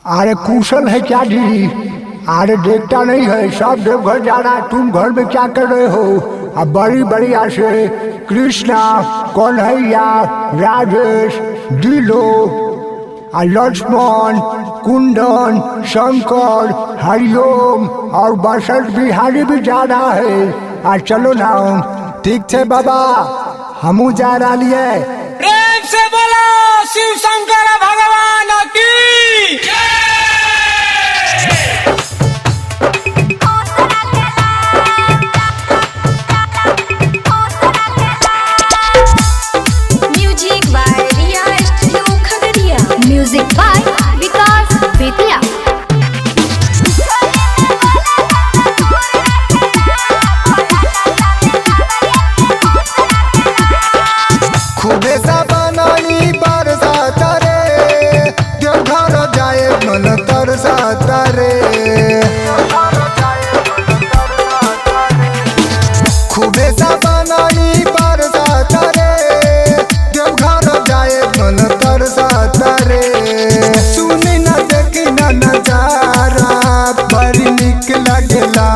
अरे कुशल है क्या जी? अरे देखता नहीं है, सब देवघर जा रहा है, तुम घर में क्या कर रहे हो? अब बड़ी बढ़िया से कृष्णा, कन्हैया, राजेश, दिलो, लक्ष्मण, कुंदन, शंकर, हरिओम और बसंत बिहारी भी जा रहा है। चलो ना। ठीक है बाबा, हमू जा रहा लिए। प्रेम से बोलो शिव शंकर भगवान की। Music by Riya studio Khagaria. Music by Vikas Bettiah. खूबे साबनाई बरसात रे, देवघर जाए मन तरसात रे। खूबे साबनाई बरसात रे, देवघर जाए मन तरसात रे। सुनी न देखी न नजारा बड़ी निक लगेला।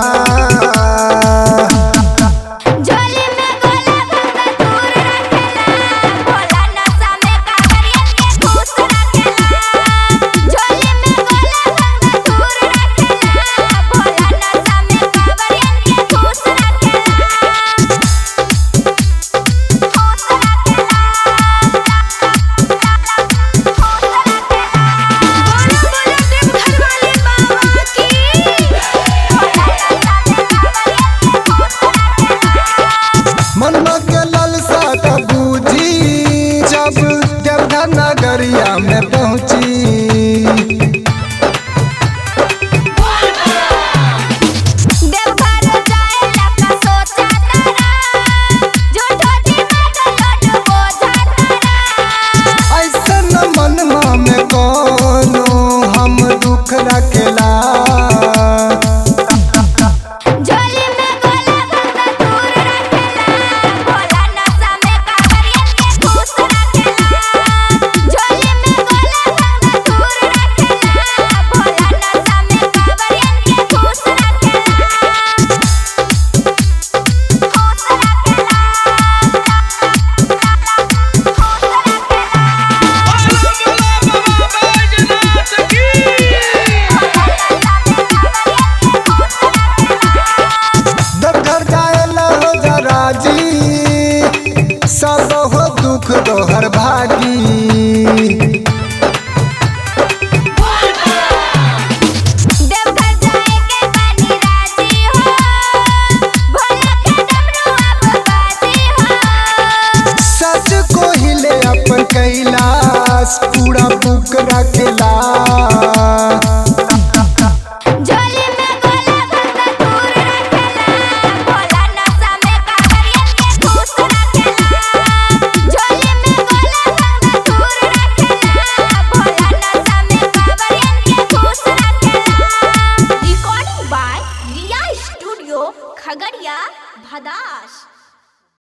मनमा के लालसा त बूझी जब देवघर नगरिया में पहुंची। ऐसन मनमा में कोनो हम दुख रख